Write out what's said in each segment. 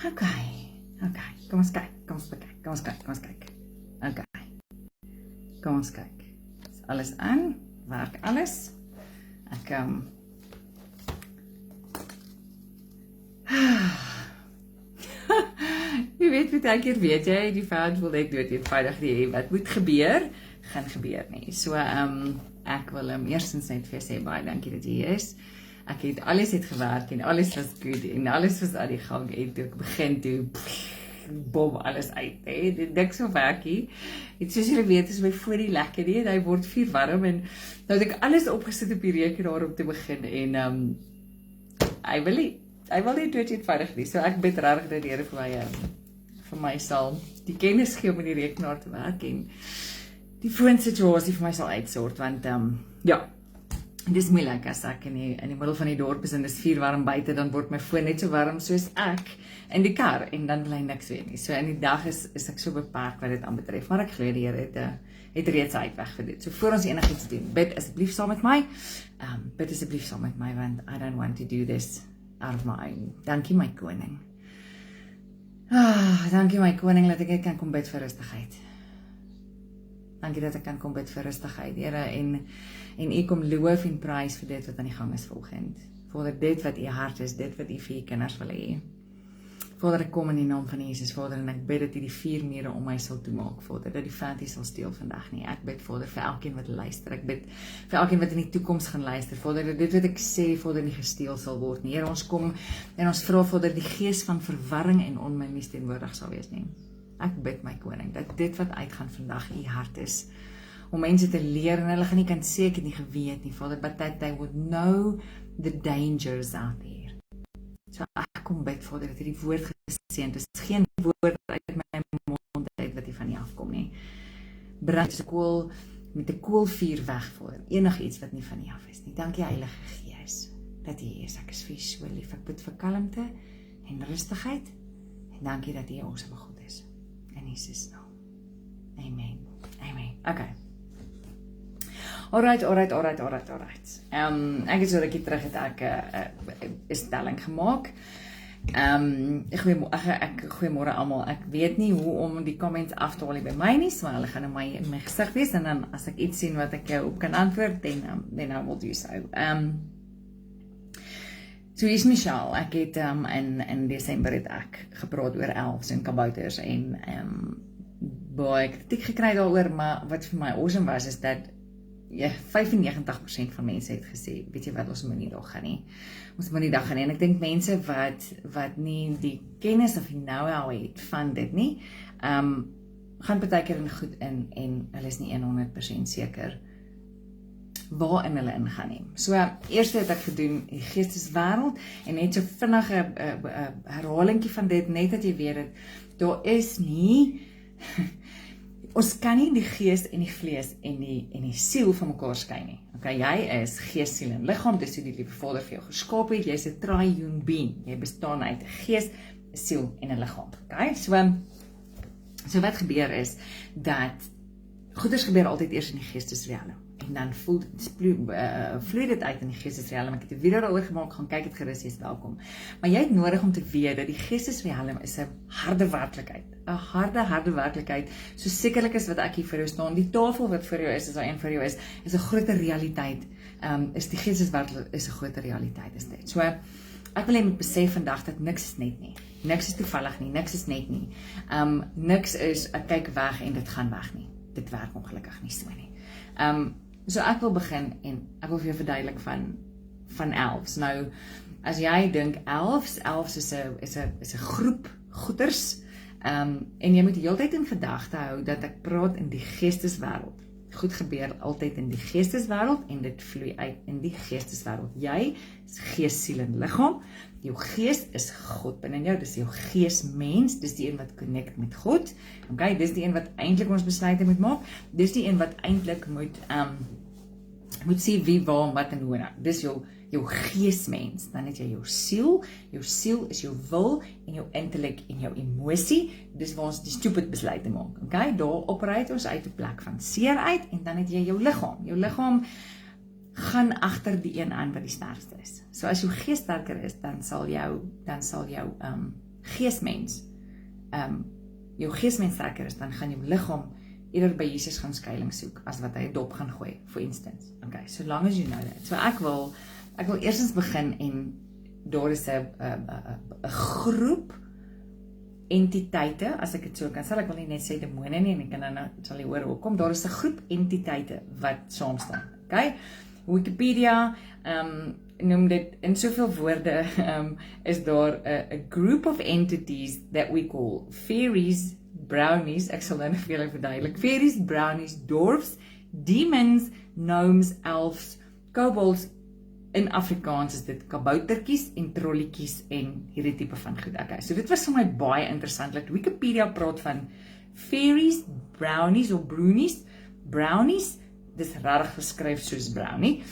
Okay, kom ons kyk. Kom ons kyk. Okay, kom ons kyk. Is alles aan? Werk alles? Ek jy weet, baie keer weet jy, die vyand wil net dood eenvoudig nie, wat moet gebeur, gaan gebeur nie. So, ek wil eerstens net vir jou sê, baie dankie dat jy hier is. Ek het alles het gewerk en alles was goed en alles was aan die gang en toe ek begin toe, bom alles uit, dit niks so werkie. En soos julle weet, is my folie lekker nie, en hy word vuur warm en nou het ek alles opgesit op die rekenaar om te begin en hy wil nie dood eenvoudig nie, so ek bid regtig dat die Here vir my sal die kennis gee om in die rekenaar te werk en die foonsituasie vir my sal uitsort, want ja, dit is moeilik as ek in die middel van die dorp is en dis vuur warm buite, dan word my foon net so warm soos ek in die kar en dan wil hy niks weet nie. So in die dag is ek so beperk wat dit aanbetref, maar ek glo die Here het reeds uitweg vir dit. So voor ons enigiets doen, bid asseblief saam met my, want I don't want to do this out of my own. Dankie my koning. Dankie my koning dat ek net kan kom bid vir rustigheid. Dankie dat ek kan kom bid vir rustigheid, Here, en u kom loof en prys vir dit wat aan die gang is volgend. Vader, dit wat u hart is, dit wat u vir u kinders wil hê. Vader, ek kom in die naam van Jesus, Vader, en ek bid dat u die 4 mure om my sal toemaak, Vader, dat die vyand nie sal steel vandag nie. Ek bid, Vader, vir elkeen wat luister. Ek bid vir elkeen wat in die toekoms gaan luister, Vader, dat dit wat ek sê, Vader, nie gesteel sal word nie. Here, ons kom en ons vra, Vader, die gees van verwarring en onmin nie teenwoordig sal wees nie. Ek bid my koning, dat dit wat uitgaan vandag u hart is, om mense te leer, en hulle gaan nie kan sê, ek het nie geweet nie, Vader, but that they would know the dangers out there. So ek kom bid, Vader, dat die woord geseënd is, geen woord uit my mond uit wat die van nie afkom nie. Brand met 'n koolvuur weg, Vader, enigiets wat nie van nie af is nie. Dankie Heilige Gees, dat U hier is. Ek is vir U so lief. Ek bid vir kalmte en rustigheid, en dankie dat U awesome God is. In Jesus naam. Amen. Okay. Alright. Ek het so rukkie terug het ek 'n stelling gemaak. Goeiemôre almal. Ek weet nie hoe om die comments af te haal by my nie, so hulle gaan in my gesig wees, en dan as ek iets sien wat ek op kan antwoord, then I will do so. So hier's Michelle. Ek het in Desember het ek gepraat oor elfs en kabouters en baie kritiek gekry daaroor, maar wat vir my awesome was is dat 95% van mense het gesê, weet jy wat, ons moet nie daar gaan nie. Ons moet nie daar gaan nie. En ek dink mense wat nie die kennis of die know-how het van dit nie, gaan partykeer in goed in en hulle is nie 100% seker waarin hulle ingaan nie. So, eerst het ek gedoen die geesteswêreld en net so vinnige herhalingkie van dit, net dat jy weet dat daar is nie ons kan nie die gees en die vlees en die siel van mekaar skei nie. Okay, jy is gees, siel en liggaam, dis hoe die liewe Vader vir jou geskaap het, jy's 'n triune being, jy bestaan uit 'n gees, 'n siel en 'n liggaam. Okay, so wat gebeur is, dat goeders gebeur altyd eers in die geestesrealm, en dan vloei dit uit in die geestesrealm. Ek het 'n video daaroor gemaak, gaan kyk dit gerus, jy's welkom. Maar jy het nodig om te weet dat die geestesrealm is 'n harde werklikheid. 'n harde werklikheid, so sekerlik is wat ek hier vir jou staan, die tafel wat vir jou is daar een vir jou is 'n groter realiteit, is die geesteswêreld is 'n groter realiteit is dit. So, ek wil jy moet besef vandag dat niks is net nie, niks is toevallig nie, niks is net nie, niks is, ek kyk weg en dit gaan weg nie, dit werk ongelukkig nie so nie. So ek wil begin en ek wil vir jou verduidelik van elfs. Nou, as jy dink elfs is 'n groep goeters, en jy moet die hele tyd in gedagte hou dat ek praat in die geesteswêreld. Goed gebeur altyd in die geesteswêreld en dit vloei uit in die geesteswêreld. Jy is gees, siel en liggaam. Jou gees is God binne jou, dis jou geesmens, dis die een wat connect met God. Okay, dis die een wat eintlik ons besluite moet maak. Dis die een wat eintlik moet sê wie, waar en wat en hoe. Dis jou geesmens. Dan het jy jou siel is jou wil en jou intellek en jou emosie, dis waar ons die stupid besluite maak, okay, daar operate ons uit 'n plek van seer uit, en dan het jy jou liggaam gaan agter die een aan wat die sterkste is. So as jou gees sterker is, dan sal jou geesmens, jou geesmens sterker is, dan gaan jou liggaam eerder by Jesus gaan skuiling soek, as wat hy 'n dop gaan gooi, for instance. Okay, so long as you know that. So ek wil eerstens begin en daar is 'n groep entiteite, as ek dit so kan sê, ek wil nie net sê demone nie, en ek kan dan sal jy hoor hoekom, daar is 'n groep entiteite wat saam staan. Okay? Wikipedia noem dit in soveel woorde, is daar 'n group of entities that we call fairies, brownies, ek sal nou nog vir julle verduidelik, fairies, brownies, dwarfs, demons, gnomes, elves, kobolds. In Afrikaans is dit kaboutertjies en trolletjies en hierdie tipe van goed. Okay, so dit was vir my baie interessant, dat Wikipedia praat van fairies, brownies of brownies, dis regtig geskryf soos brownie,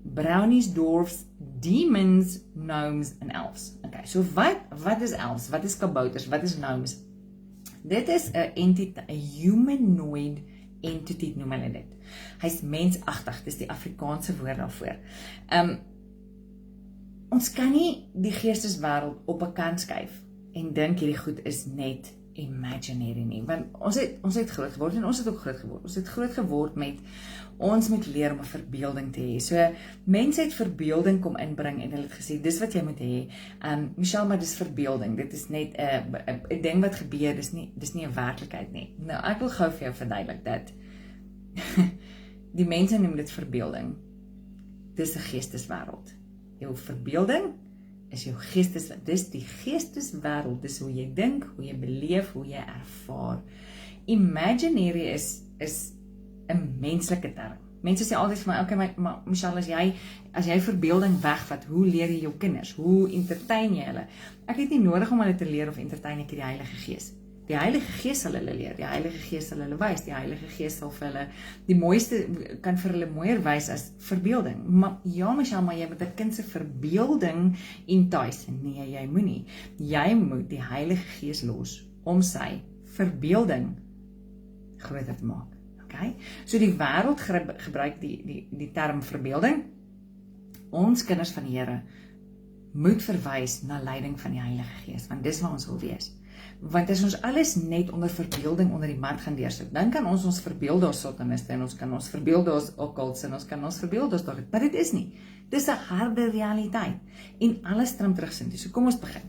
brownies, dwarfs, demons, gnomes en elves. Okay, so wat is elves? Wat is kabouters? Wat is gnomes? Dit is 'n humanoid entity noem hulle dit. Hy's mensagtig, dis die Afrikaanse woord daarvoor. Ons kan nie die geesteswêreld op 'n kant skuif en dink hierdie goed is net imaginary nie, want ons het groot geword en ons het ook groot geword. Ons het groot geword met ons moet leer om 'n verbeelding te hê. So mense het verbeelding kom inbring en hulle het gesê dis wat jy moet hê. Michelle, maar dis verbeelding. Dit is net 'n ding wat gebeur, dis nie 'n werklikheid nie. Nou ek wil gou vir jou verduidelik dat die mense noem dit verbeelding. Dis 'n geesteswêreld. Jou verbeelding is jou dis die geesteswêreld, dis hoe jy dink, hoe jy beleef, hoe jy ervaar. Imaginary is 'n menslike term. Mense sê altyd vir my, okay, maar Michelle, as jy verbeelding wegvat, hoe leer jy jou kinders? Hoe entertain jy hulle? Ek het nie nodig om hulle te leer of entertain ek die Heilige Gees. Die Heilige Gees sal hulle leer, die Heilige Gees sal hulle wys, die Heilige Gees sal vir hulle die mooiste, kan vir hulle mooier wys as verbeelding. Maar ja, Michelle, maar jy moet 'n kind se verbeelding entice. Nee, jy moenie. Jy moet die Heilige Gees los om sy verbeelding groter te maak. Okay? So die wêreld gebruik die term verbeelding. Ons kinders van die Here moet verwys na leiding van die Heilige Gees, want dis waar ons wil wees. Want as ons alles net onder verbeelding onder die mat gaan deursit, dan kan ons verbeel daar sataniste en ons kan ons verbeel daar occults en ons kan ons verbeel daar, maar dit is nie. Dis 'n harde realiteit en alles stram terugsin toe. So kom ons begin.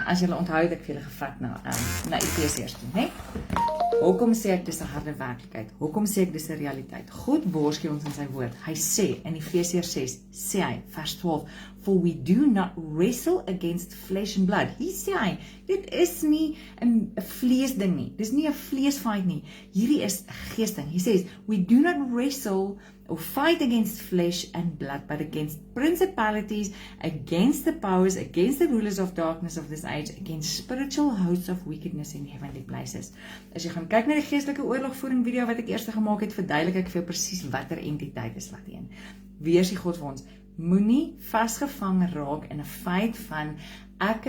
As julle onthou het ek vir julle gevat na Efesiërs toe, né? Hoekom sê ek dis 'n harde werklikheid? Hoekom sê ek dis 'n realiteit? God waarsku ons in sy woord. Hy sê in Efesiërs 6, sê hy, vers 12, for we do not wrestle against flesh and blood. Hier sê hy, dit is nie 'n vleesding nie. Dis nie 'n vleesfight nie. Hierdie is 'n geesding. He says, we do not wrestle or fight against flesh and blood, but against principalities, against the powers, against the rulers of darkness of this age, against spiritual hosts of wickedness in heavenly places. As jy gaan kyk na die geestelike oorlogvoering video wat ek eers gemaak het, verduidelik ek vir jou presies watter entiteit is wat een. Weer sê God vir ons, moenie vasgevang raak in 'n feit van ek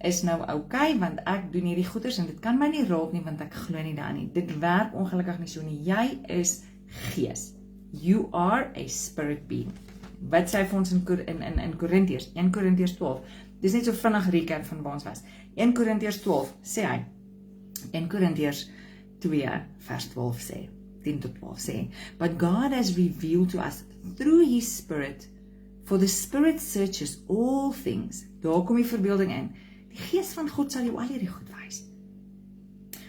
is nou okay, want ek doen hierdie goeders en dit kan my nie raak nie, want ek glo nie daarin nie. Dit werk ongelukkig nie so nie. Jy is gees. You are a spirit being. Wat sê hy vir ons in Korintiërs? 1 Korintiërs 12. Dis net so vinnig recap van waar ons was. 1 Korintiërs 12 sê hy. 1 Korintiërs 2 vers 12 sê. 10 tot 12 sê. But God has revealed to us through his spirit, for the spirit searches all things. Daar kom die verbeelding in. Die gees van God sal jou al hierdie goed wys.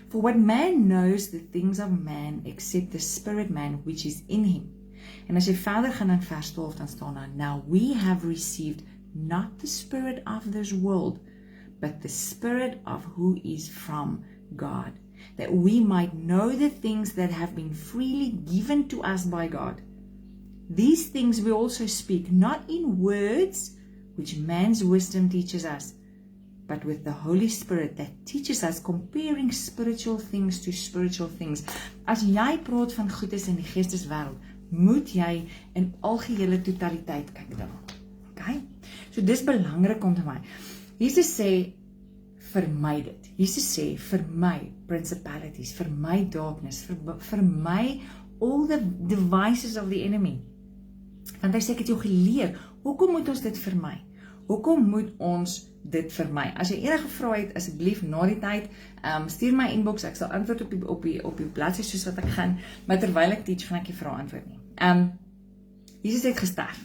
For what man knows the things of man except the spirit man which is in him. En as jy verder gaan in vers 12 dan staan daar, now we have received not the spirit of this world, but the spirit of who is from God, that we might know the things that have been freely given to us by God. These things we also speak, not in words which man's wisdom teaches us, but with the Holy Spirit that teaches us, comparing spiritual things to spiritual things. As jy praat van goedes in die geesteswêreld, moet jy in algehele totaliteit kyk daarna. Okay? So dis belangrik om te my. Jesus sê, vermy dit. Jesus sê, vermy principalities, vermy darkness, vermy all the devices of the enemy. Want hy sê, ek het jou geleer, hoekom moet ons dit vermy? Hoekom moet ons dit vermy? As jy enige vrae het, asseblief na die tyd, stuur my inbox, ek sal antwoord op die bladsy soos wat ek gaan, maar terwyl ek teach, gaan ek die vrae antwoord nie. Jesus het gesterf.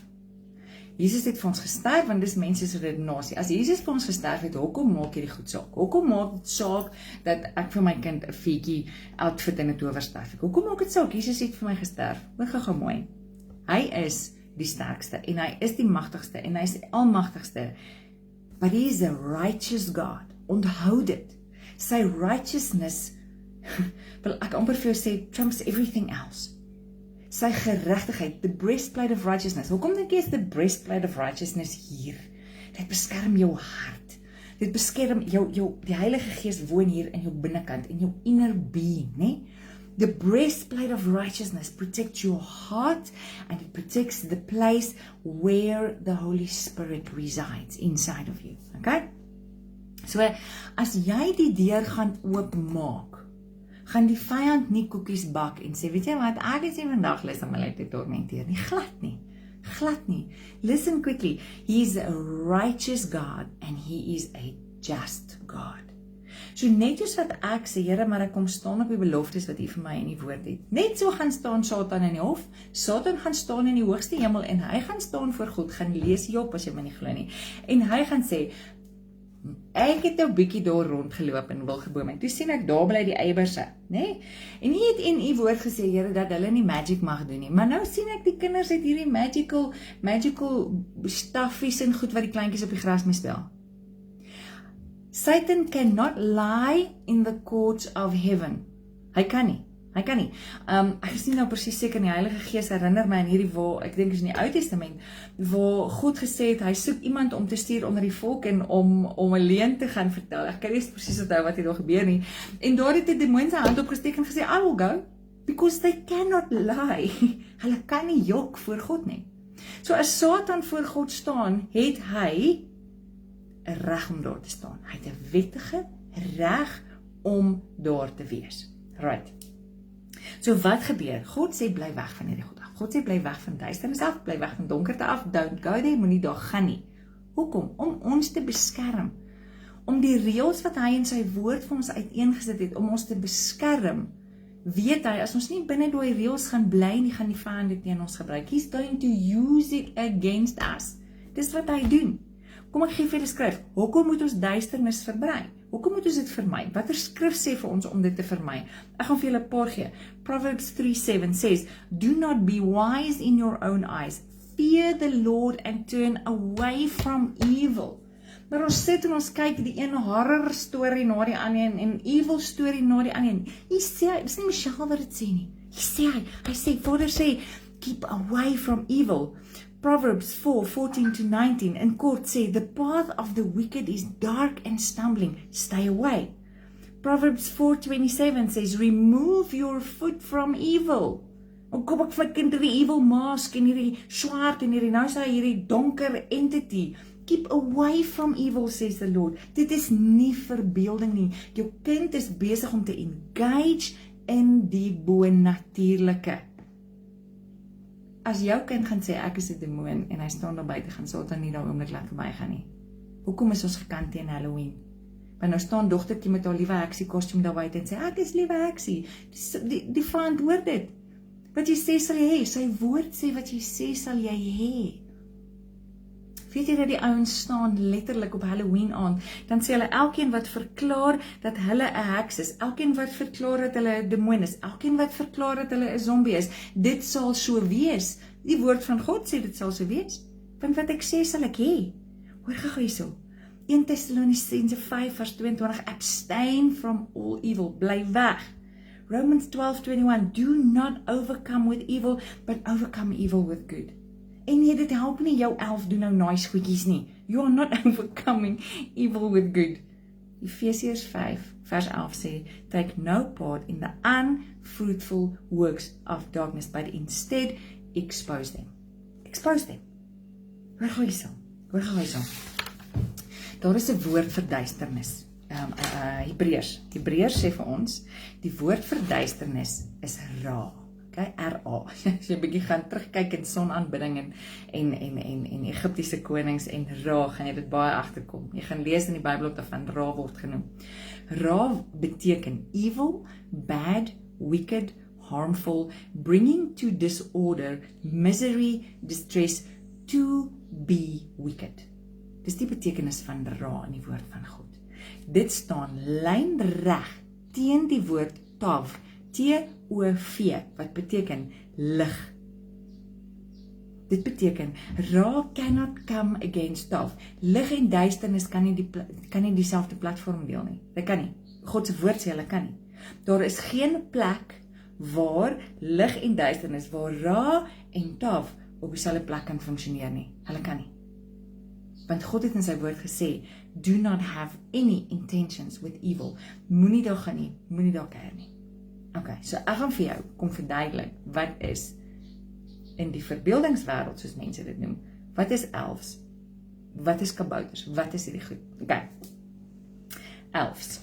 Jesus het vir ons gesterf, want dis mense se redenasie. As Jesus vir ons gesterf het, hoekom maak hierdie goed saak? Hoekom maak dit saak dat ek vir my kind 'n feetjie outfit en 'n towerstaf het? Hoekom maak dit saak? Jesus het vir my gesterf. Hoor gou mooi. Hy is die sterkste, en hy is die magtigste, en hy is die almagtigste. But he is a righteous God. Onthou dit. Sy righteousness, wil ek amper vir jou sê, trumps everything else. Sy geregtigheid, the breastplate of righteousness. Hoekom dink jy is the breastplate of righteousness hier? Dit beskerm jou hart. Dit beskerm die Heilige Gees woon hier in jou binnekant, in jou inner being, né? The breastplate of righteousness protects your heart, and it protects the place where the Holy Spirit resides inside of you. Okay? So, as jy die deur gaan oopmaak, gaan die vyand nie koekies bak en sê, weet jy wat, ek is nie vandag lus om hulle te tormenteer nie. Glad nie. Listen quickly. He is a righteous God and he is a just God. So net soos wat ek sê, Here, maar ek kom staan op die beloftes wat U vir my in die woord het. Net so gaan staan Satan in die hof. Satan gaan staan in die hoogste hemel en hy gaan staan voor God, gaan lees Job as jy my nie glo nie. En hy gaan sê, ek het 'n bietjie daar rondgeloop in Wilgeboom en toe sien ek daar bly die eiberse, né? En U het in U woord gesê, Here, dat hulle nie magic mag doen nie. Maar nou sien ek die kinders het hierdie magical staffies en goed wat die kleintjies op die gras mee speel. Satan cannot lie in the courts of heaven. Hy kan nie. Ek is nie nou presies seker nie, die Heilige Gees herinner my aan hierdie waar, ek dink is in die Ou Testament, waar God gesê het, hy soek iemand om te stuur onder die volk en om 'n leuen te gaan vertel. Ek kan nie presies onthou wat hier daar gebeur nie. En daar het die demoon sy hand opgesteek en gesê, I will go, because they cannot lie. Hulle kan nie jok voor God nie. So as Satan voor God staan, het hy 'n reg om daar te staan. Hy het 'n wettige reg om daar te wees. Right. So wat gebeur? God sê bly weg van hierdie goed af. God sê bly weg van duisternis af, bly weg van donkerte af, don't go there, moenie daar gaan nie. Hoekom? Om ons te beskerm. Om die reëls wat hy in sy woord vir ons uiteengesit het, om ons te beskerm. Weet hy, as ons nie binne daai reëls gaan bly nie, gaan die vyand dit teen ons gebruik. He's going to use it against us. Dis wat hy doen. Kom ek gee vir julle skrif. Hoekom moet ons duisternis verbrei? Hoekom moet ons dit vermy? Watter skrif sê vir ons om dit te vermy? Ek gaan vir julle 'n paar gee. Proverbs 3:7 says, do not be wise in your own eyes. Fear the Lord and turn away from evil. Maar ons sit en ons kyk die een horror storie na die ander en evil storie na die ander. Hy sê, dis nie Michelle wat dit sê nie. Hy sê, Vader sê, keep away from evil. Proverbs 4:14-19 in kort sê, the path of the wicked is dark and stumbling, stay away. Proverbs 4:27 says, remove your foot from evil. Kom ek vat kind hierdie evil mask en hierdie swaard en nou is hy hierdie donker entity. Keep away from evil, says the Lord. Dit is nie verbeelding nie. Jou kind is besig om te engage in die bonatuurlike. As jou kind gaan sê, ek is 'n demoon, en hy staan daar buite, gaan Satan nie daar oomblik laat verbygaan nie. Hoekom is ons gekant teen Halloween? Want nou staan dogtertjie met haar liewe heksie kostuum daar buite en sê, ek is liewe heksie. Die vyand hoor dit. Wat jy sê sal jy hê, sy woord sê wat jy sê sal jy hê. Weet jy dat die ouens staan letterlik op Halloween aand, dan sê hulle elkeen wat verklaar dat hulle 'n heks is, elkeen wat verklaar dat hulle 'n demoon is, elkeen wat verklaar dat hulle 'n zombie is, dit sal so wees. Die woord van God sê dit sal so wees. Want wat ek sê sal ek hê. Hoor gou hierso. 1 Tessalonisense 5:22, abstain from all evil, bly weg. Romans 12:21, do not overcome with evil, but overcome evil with good. En nee, dit help nie jou 11 doen nou nice goedjies nie. You are not overcoming evil with good. Efesiërs 5:11 sê, take no part in the unfruitful works of darkness, but instead expose them. Expose them. Hoor gou hierso. Daar is 'n woord vir duisternis. Hebreërs sê vir ons, die woord vir duisternis is ra. Okay, RA. As jy 'n bietjie gaan terugkyk in sonaanbidding en Egiptiese konings en Ra, gaan jy dit baie agterkom. Jy gaan lees in die Bybel ook daarvan Ra word genoem. Ra beteken evil, bad, wicked, harmful, bringing to disorder, misery, distress, to be wicked. Dis die betekenis van Ra in die woord van God. Dit staan lynreg teen die woord Tav, T-O-V, wat beteken lig. Dit beteken, Ra cannot come against Tav. Lig en duisternis kan nie dieselfde platform deel nie. Dit kan nie. God se woord sê hulle kan nie. Daar is geen plek waar lig en duisternis, waar Ra en Tav op dieselfde plek kan funksioneer nie. Hulle kan nie. Want God het in sy woord gesê, do not have any intentions with evil. Moenie daar gaan nie, moenie daar keer nie. Okay, so ek gaan vir jou kom verduidelik, wat is in die verbeeldingswêreld, soos mense dit noem, wat is elves? Wat is kabouters? Wat is hierdie goed? Okay. Elves.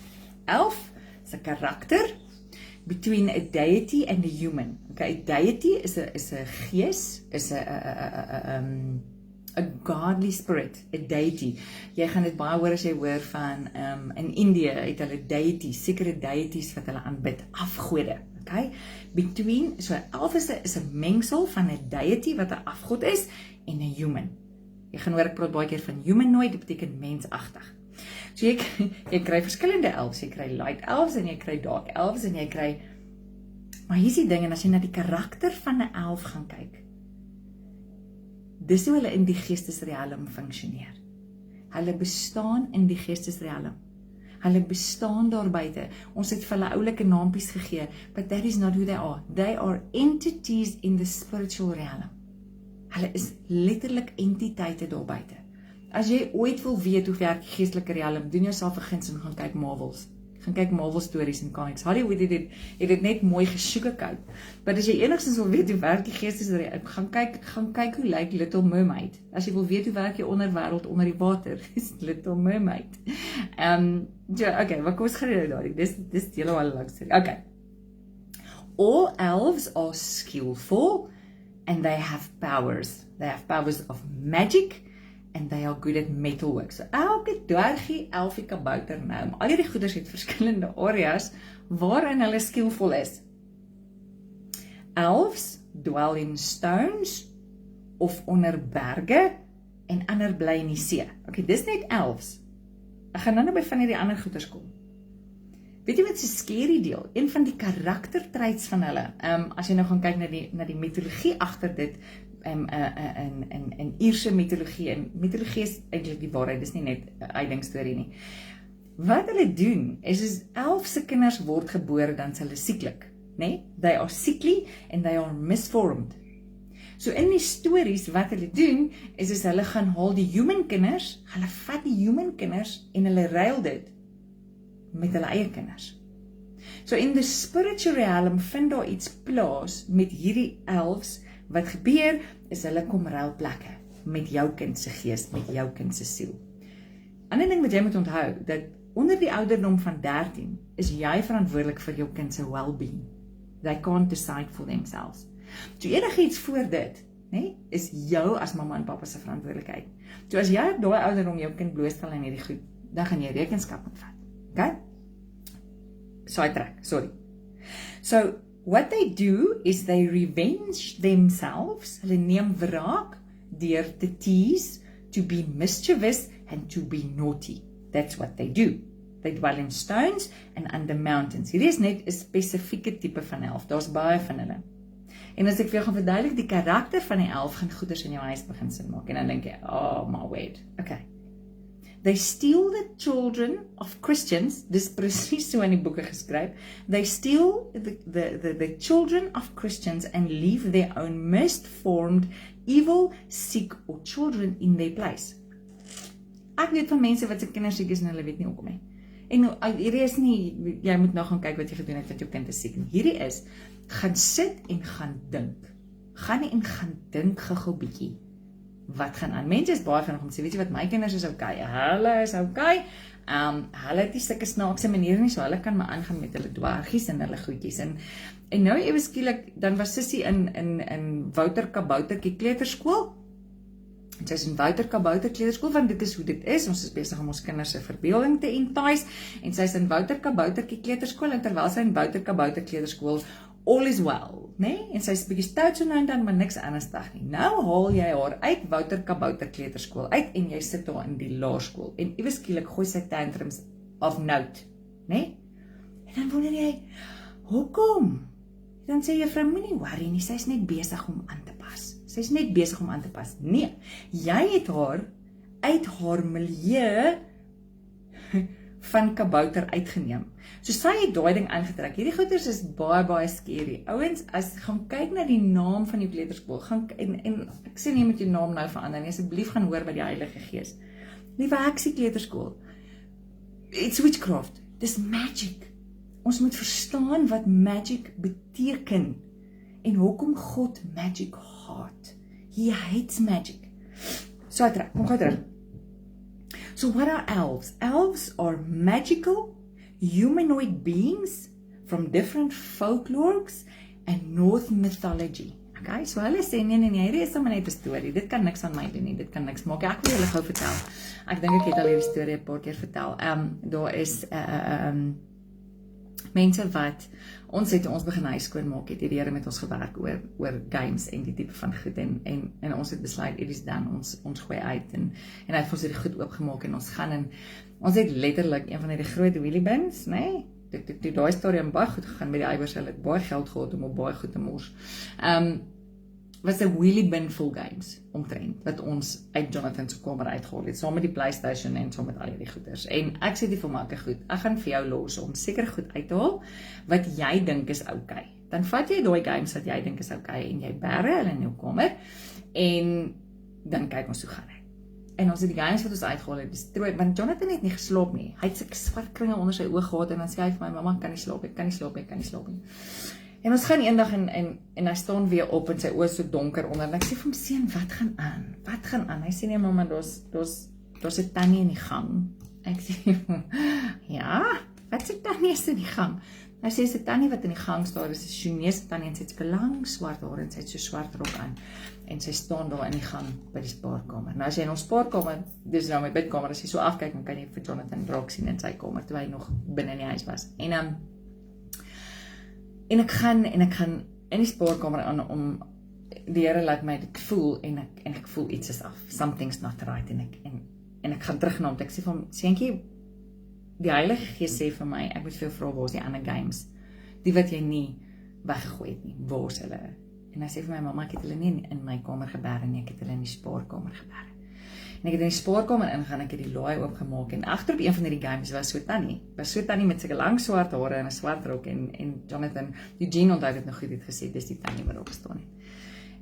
Elf is 'n karakter between a deity and a human. Okay, a deity is 'n gees, is 'n godly spirit, a deity. Jy gaan dit baie hoor as jy hoor van in Indië het hulle deities, sekere deities wat hulle aanbid, afgode. Okay? Between, so elf is 'n mengsel van 'n deity wat 'n afgod is en 'n human. Jy gaan hoor ek praat baie keer van humanoid, dit beteken mensagtig. So jy kry verskillende elves, jy kry light elves en jy kry dark elves en jy kry, maar hier is die ding, en as jy na die karakter van 'n elf gaan kyk, dis hoe hulle in die geestesrealm funksioneer. Hulle bestaan in die geestesrealm. Hulle bestaan daar buite. Ons het vir hulle oulike naampies gegee, but that is not who they are. They are entities in the spiritual realm. Hulle is letterlik entiteite daar buite. As jy ooit wil weet hoe werk die geestelike realm, doen jouself 'n guns en gaan kyk Marvels. Gaan kyk Marvel stories en comics. Hollywood het dit net mooi gesugarcoat. Maar as jy enigstens wil weet hoe werk die geestesrealm, gaan kyk hoe lyk Little Mermaid. As jy wil weet hoe werk die onderwêreld onder die water, is Little Mermaid. Okay, maar kom ons gaan nou daar. Dis heeltemal 'n lang storie. Okay. All elves are skillful and they have powers. They have powers of magic and they are good at metalwork. So elke dwergie, elfie, kabouter, nou, al hierdie goeders het verskillende areas waarin hulle skillful is. Elves dwell in stones of onder berge en ander bly in die see. Okay, dis net elves. Ek gaan nou by van hierdie ander goeders kom. Weet jy wat is 'n scary deel? Een van die karaktertraits van hulle, as jy nou gaan kyk na die mitologie agter dit, in Ierse mitologie, en mitologie is eintlik die waarheid, dis nie net 'n uitdingstorie nie. Wat hulle doen, is elfse kinders word gebore, dan is hulle sieklik, né? They are sickly and they are misformed. So in die stories wat hulle doen, is hulle gaan haal die human kinders, hulle vat die human kinders en hulle ruil dit met hulle eie kinders. So in the spiritual realm vind daar iets plaas met hierdie elves. Wat gebeur, is hulle kom ruil plekke met jou kind se gees, met jou kind se siel. Ander ding wat jy moet onthou, dat onder die ouderdom van 13, is jy verantwoordelik vir jou kind se well-being. They can't decide for themselves. So enigiets voor dit, nee, is jou as mamma en pappa se verantwoordelikheid. So as jy op daai ouderdom jou kind blootstel in hierdie goed, dan gaan jy rekenskap moet vat. Okay? Sidetrack, sorry. So, what they do is they revenge themselves, hulle neem wraak deur te tease, to be mischievous and to be naughty. That's what they do. They dwell in stones and under mountains. Hierdie is net 'n spesifieke tipe van elf, daar's baie van hulle. En as ek vir jou gaan verduidelik die karakter van die elf, gaan goeders in jou huis begin sin maak, en dan dink jy, oh my word, okay. They steal the children of Christians, dis presies so in die boeke geskryf, they steal the children of Christians and leave their own misformed, evil, sick or children in their place. Ek weet van mense wat se kinders siek is en hulle weet nie hoekom nie. En hierdie is nie, jy moet nou gaan kyk wat jy gedoen het, want jou kind is siek. Hierdie is, gaan sit en gaan dink. Gaan en gaan dink gou bietjie. Wat gaan aan? Mense is baie vinnig om te sê, weet jy wat, my kinders is okay, hulle is okay, Hulle het die sulke snaakse maniere nie, so hulle kan maar aangaan met hulle dwargies en hulle goedjies. En nou ewe skielik, dan was Sissie in Wouter Kaboutertjie kleuterskool. En sy is in Wouter Kabouter kleuterskool, want dit is hoe dit is. Ons is besig om ons kinders se verbeelding te entice, en sy is in Wouter Kaboutertjie kleuterskool, en terwyl sy in Wouter Kabouter kleuterskool all is well, nee? En sy is 'n bietjie stout so nou en dan, maar niks ernstig nie. Nou haal jy haar uit Wouter Kabouter kleuterskool uit, en jy sit haar in die laerskool, en ewe skielik gooi sy tantrums of note, nee? En dan wonder jy, hoekom? Dan sê juffrou, moenie worry nie, sy is net besig om aan te pas. Sy is net besig om aan te pas. Nee, jy het haar uit haar milieu van kabouter uitgeneem. So sy het daai ding aangetrek. Hierdie goeters is baie scary. Ouens, as gaan kyk na die naam van die kleuterskool, en ek sê nie met jou naam nou verander nie, asseblief gaan hoor by die Heilige Gees. Liewe Heksie kleuterskool, it's witchcraft, dis magic. Ons moet verstaan wat magic beteken, en hoekom God magic haat. He hates magic. So kom gou terug. So what are elves? Elves are magical, humanoid beings from different folklores and North mythology. Okay, so hulle sê, nee, hierdie is sommer net 'n storie, dit kan niks aan my doen nie, dit kan niks maak, ek wil julle gou vertel. Ek dink ek het al hierdie storie 'n paar keer vertel. Daar is, mense wat, ons het ons begin huis skoonmaak, het die Here met ons gewerk oor games en die tipe van goed, en ons het besluit, it is done, ons gooi uit, en hy het vir ons hierdie goed oopgemaak, en ons gaan, en ons het letterlik een van die groot wheelie bins, nee, toe daai storie in baie goed gegaan met die eiwers, hulle het baie geld gehad om op baie goed te mors, was 'n wheelie bin vol games, omtrent, wat ons uit Jonathan se kamer uitgehaal het, saam met die PlayStation en saam met al die goeders. En ek sê die vir my, goed, ek gaan vir jou los om seker goed uit te haal, wat jy dink is okay. Dan vat jy daai games wat jy dink is okay, en jy bære hulle in jou kamer, en dan kyk ons hoe gaan dit. En ons het die games wat ons uitgehaal het, destrooi, want Jonathan het nie geslaap nie. Hy het sulke swart kringe onder sy oog gehad, en dan sê hy vir my, mamma, kan nie slaap nie. En ons gaan eendag en hy staan weer op en sy oë so donker onder, en ek sê vir hom, seun, wat gaan aan? Hy sê, nee mamma, daar's 'n tannie in die gang. Ek sê vir hom, ja, wat se tannie is in die gang? Hy sê, is 'n tannie wat in die gang staan, is 'n Chinese tannie, en sy het so lang swart haar, en sy het so swart rok aan, en sy staan daar in die gang by die spaarkamer. Nou as jy in ons spaarkamer, dis nou my bidkamer, as jy so afkyk, dan kan jy vir Jonathan raak sien in sy kamer, terwyl hy nog binne in die huis was. En ek gaan in die spaarkamer aan om die Here laat my dit voel, en ek voel iets is af, something's not right, en ek gaan terug na hom, ek sê vir hom, seentjie, die Heilige Gees sê vir my, ek moet vir jou vra, waar is die ander games, die wat jy nie weggegooi het nie, waar is hulle? En hy sê vir my, mamma, ek het hulle nie in my kamer gebêre nie, ek het hulle in die spaarkamer gebêre. En ek het in die spaarkamer ingaan, ek het die laai oopgemaak, en agter op een van die games was so tannie met sulke lang swart hare en 'n swart rok, en Jonathan, Eugene onthou dit nog goed, het gesê, dis die tannie wat op staan het.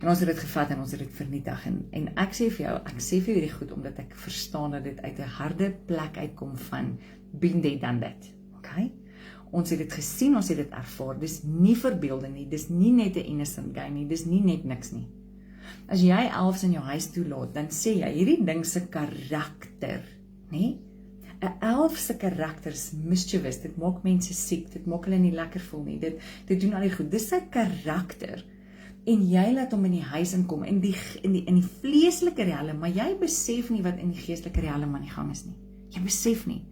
En ons het dit gevat, en ons het dit vernietig, en ek sê vir jou hierdie goed, omdat ek verstaan dat dit uit 'n harde plek uitkom van been there, done that, okay? Ons het dit gesien, ons het dit ervaar, dis nie verbeelding nie, dis nie net 'n innocent game nie, dis nie net niks nie. As jy elfs in jou huis toelaat, dan sê jy, hierdie ding se karakter, nee? 'n elf se karakter is mischievous, dit maak mense siek, dit maak hulle nie lekker voel nie, dit doen al die goed, dis sy karakter, en jy laat hom in die huis inkom, in die vleeslike riekelm, maar jy besef nie wat in die geestelike riekelm aan die gang is nie, jy besef nie.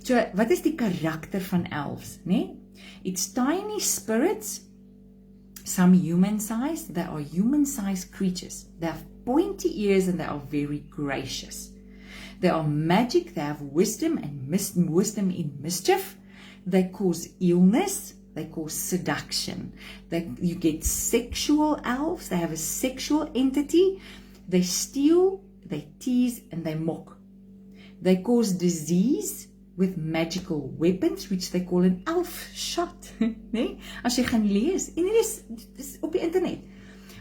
So, wat is die karakter van elves, nee? It's tiny spirits, some human-sized, they are human-sized creatures. They have pointy ears and they are very gracious. They are magic, they have wisdom and wisdom in mischief. They cause illness, they cause seduction. You get sexual elves, they have a sexual entity. They steal, they tease, and they mock. They cause disease with magical weapons, which they call an elf shot. Nee? As jy gaan lees, en dit is op die internet.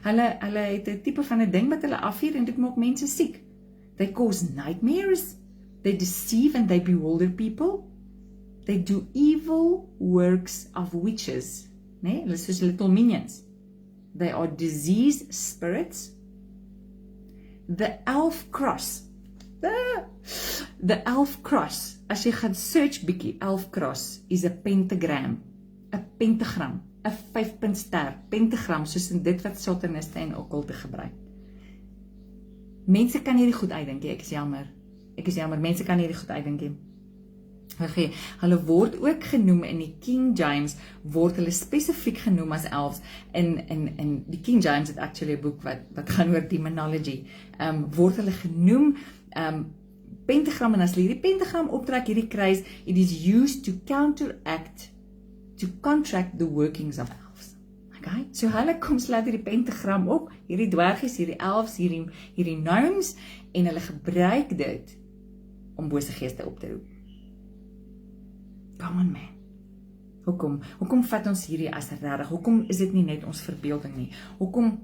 Hulle het 'n tipe van 'n ding wat hulle afvuur, en dit maak mense siek. They cause nightmares, they deceive and they bewilder people. They do evil works of witches. Nee? Hulle is soos little minions. They are diseased spirits. The elf cross The elf cross, as jy gaan search bietjie, elf cross is 'n pentagram, 'n pentagram, 'n 5-punt ster, pentagram, soos in dit wat sataniste en okkulte gebruik. Mense kan hierdie goed uitdink, ek is jammer, mense kan hierdie goed uitdink. Okay, hulle word ook genoem in die King James, word hulle spesifiek genoem as elves, in die King James het actually 'n boek wat gaan oor demonology, word hulle genoem, pentagram, en as hulle hierdie pentagram optrek, hierdie kruis, it is used to contract the workings of elves. Okay, so hulle kom sluit hierdie pentagram op, hierdie dwergies, hierdie elves, hierdie gnomes, en hulle gebruik dit om bose geeste op te roep. Come on man, hoekom vat ons hierdie as regtig, hoekom is dit nie net ons verbeelding nie, hoekom,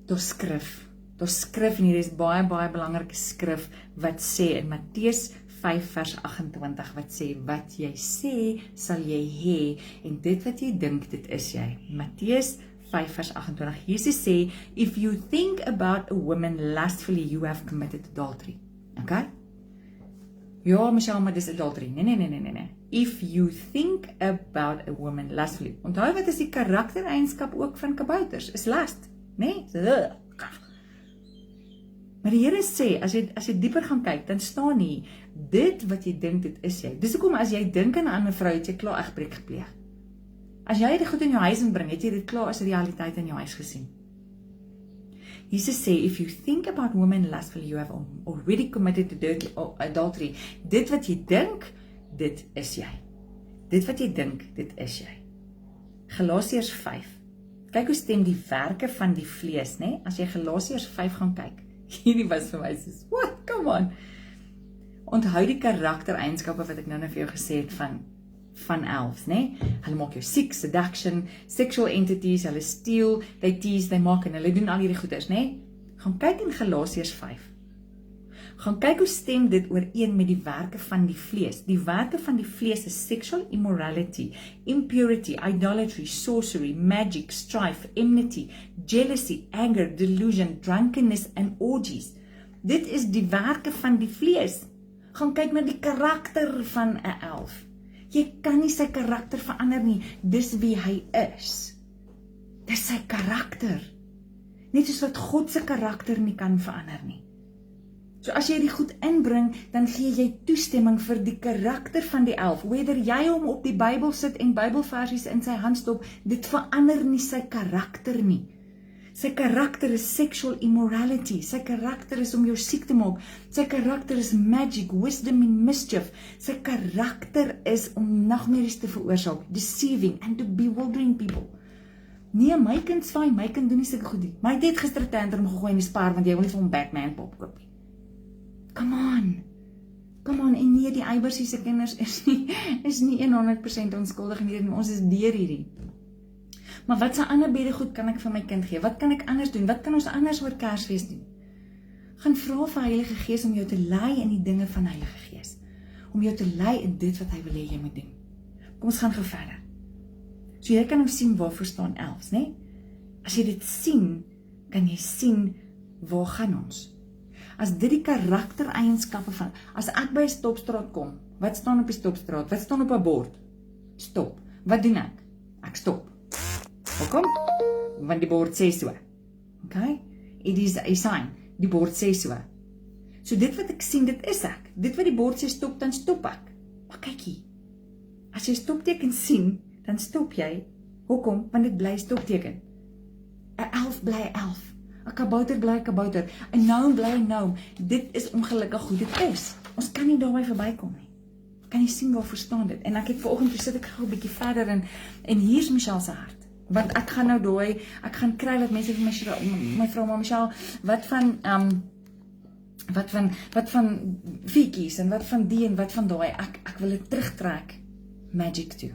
daar skrif, en hier is baie belangrike skrif, wat sê in Matteus 5 vers 28, wat sê, wat jy sê, sal jy hê, en dit wat jy dink, dit is jy. Matteus 5 vers 28, Jesus sê, if you think about a woman lustfully, you have committed adultery. Okay? Ja, Michelle, maar dis adultery. Nee. If you think about a woman lustfully. Onthou wat is die karaktereienskap ook van kabouters? Is lust, nee? Maar die Here sê, as jy dieper gaan kyk, dan staan nie, dit wat jy dink, dit is jy. Dis hoekom as jy dink aan 'n ander vrou, het jy klaar egbreek gepleeg. As jy dit goed in jou huis inbring, het jy dit klaar as realiteit in jou huis gesien. Jesus sê, if you think about women lustfully, you have already committed adultery. Dit wat jy dink, dit is jy. Dit wat jy dink, dit is jy. Galasiërs 5. Kyk hoe stem die werke van die vlees, né? As jy Galasiërs 5 gaan kyk, hierdie was vir my soos, what? Come on. Onthou die karaktereienskappe wat ek nou vir jou gesê het van elves, né? Hulle maak jou siek, seduction, sexual entities, hulle steal, they tease, they mock, en hulle doen al hierdie goeders, né? Gaan kyk in Galasiërs 5. Gaan kyk hoe stem dit ooreen met die werke van die vlees. Die werke van die vlees is sexual immorality, impurity, idolatry, sorcery, magic, strife, enmity, jealousy, anger, delusion, drunkenness and orgies. Dit is die werke van die vlees. Gaan kyk na die karakter van 'n elf. Jy kan nie sy karakter verander nie, dis wie hy is. Dis sy karakter. Net soos wat God se karakter nie kan verander nie. So as jy die goed inbring, dan gee jy toestemming vir die karakter van die elf. Whether jy hom op die Bybel sit en Bybelversies in sy hand stop, dit verander nie sy karakter nie. Sy karakter is sexual immorality. Sy karakter is om jou siek te maak. Sy karakter is magic, wisdom and mischief. Sy karakter is om nagmerries te veroorsaak, deceiving and to bewildering people. Nee, my kind swaai, my kind doen nie sulke goed nie. My het gister tantrum gegooi in die Spar want jy wil nie vir hom Batman pop koop nie. Come on, en nee, die Eibersie se kinders is nie 100% onskuldig nie, ons is deur hierdie. Maar wat se ander bediegoed kan ek vir my kind gee? Wat kan ek anders doen? Wat kan ons anders oor Kersfees doen? Gaan vra vir Heilige Gees om jou te lei in die dinge van Heilige Gees. Om jou te lei in dit wat hy wil hê jy moet doen. Kom ons gaan gou verder. So jy kan nou sien waarvoor staan elfs, né? As jy dit sien, kan jy sien waar gaan ons? As dit die karaktereienskappe van, as ek by 'n stopstraat kom, wat staan op die stopstraat? Wat staan op 'n bord? Stop. Wat doen ek? Ek stop. Hoekom? Want die bord sê so. Okay? It is a sign. Die bord sê so. So dit wat ek sien, dit is ek. Dit wat die bord sê stop, dan stop ek. Maar kykie, as jy stopteken sien, dan stop jy. Hoekom? Want dit bly stopteken. 'n elf bly 'n elf. 'n kabouter bly 'n kabouter. 'n gnome bly 'n gnome. Dit is ongelukkig hoe dit is. Ons kan nie daarby verbykom nie. Kan jy sien waar verstaan dit? En ek het vanoggend gesit, ek gou 'n bietjie verder en hier's Michelle se hart. Want ek gaan nou daai, ek gaan kry dat mense vir my vrou, maar Michelle, wat van fiekies en wat van die en wat van daai, ek wil dit terugtrek magic toe.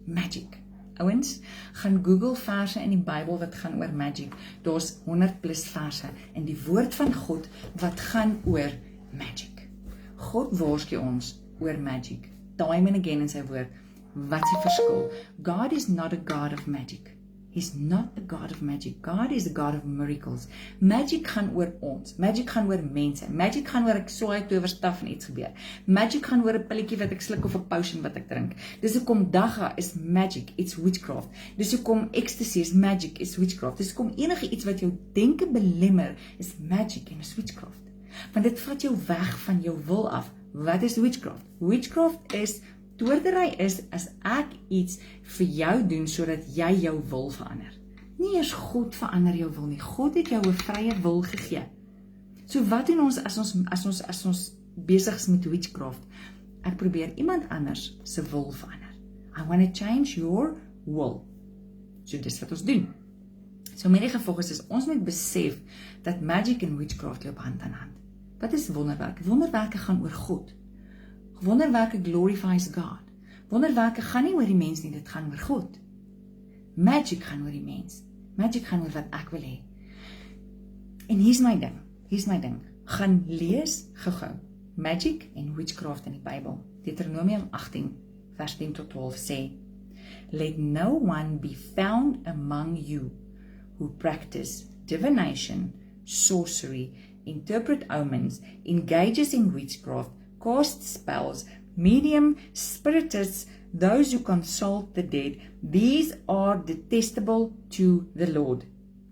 Magic. Ouens, gaan Google verse in die Bybel wat gaan oor magic. Daar's 100+ verse in die woord van God wat gaan oor magic. God waarsku ons oor magic. Time and again in sy woord. Wat is die verskil? God is not a God of magic. He's not a God of magic. God is a God of miracles. Magic gaan oor ons. Magic gaan oor mense. Magic gaan oor ek swaai towerstaf en iets gebeur. Magic gaan oor 'n pilletjie wat ek sluk of 'n potion wat ek drink. Dis hoekom dagga is magic, it's witchcraft. Dis hoekom ecstasy is magic, it's witchcraft. Dis hoekom enige iets wat jou denke belemmer is magic en is witchcraft. Want dit vat jou weg van jou wil af. Wat is witchcraft? Witchcraft is towerdery is as ek iets vir jou doen sodat jy jou wil verander. Nie eers God verander jou wil nie. God het jou 'n vrye wil gegee. So wat doen ons as ons besig is met witchcraft? Ek probeer iemand anders se wil verander. I want to change your will. So dis wat ons doen. So met die gevolg is ons moet besef dat magic en witchcraft loop hand aan hand. Wat is wonderwerke? Wonderwerke gaan oor God. Wonderwerke glorifies God. Wonderwerke gaan nie oor die mens nie, dit gaan oor God. Magic gaan oor die mens. Magic gaan oor wat ek wil hê. En hier's my ding. Gaan lees gou-gou Magic en Witchcraft in die Bybel. Deuteronomium 18 vers 10 tot 12 sê: Let no one be found among you who practice divination, sorcery, interpret omens, engages in witchcraft, casts spells, medium, spiritists, those who consult the dead. These are detestable to the Lord.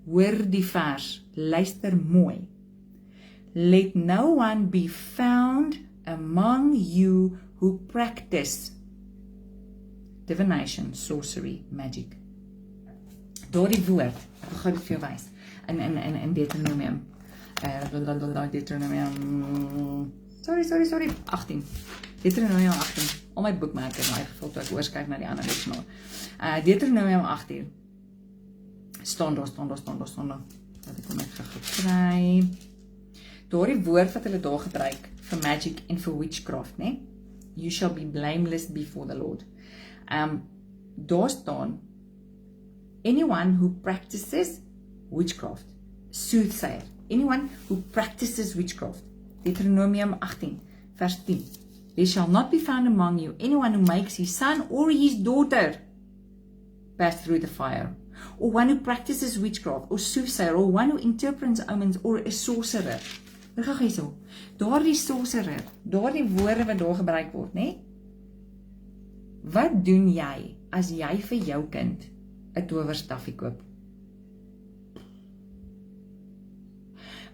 Hoor die vers, luister mooi. Let no one be found among you who practice divination, sorcery, magic. Daardie woord, ek gaan dit vir jou wys, in Deuteronomium, Sorry, 18. Deuteronomium 18. Al my boekmerke in my geval toe ek oorskryf na die ander leksnaal. Deuteronomium 18. Staan daar. Wat ek net gekry. Daardie woord wat hulle daar gebruik vir magic en vir witchcraft, né? You shall be blameless before the Lord. Daar staan anyone who practices witchcraft, soothsayer. Anyone who practices witchcraft. Deuteronomium 18, vers 10. There shall not be found among you anyone who makes his son or his daughter pass through the fire, or one who practices witchcraft, or soothsayer, or one who interprets omens, or a sorcerer. Reg hierso. Daardie sorcerer, daardie woorde wat daar gebruik word, né? Wat doen jy as jy vir jou kind 'n towerstafie koop?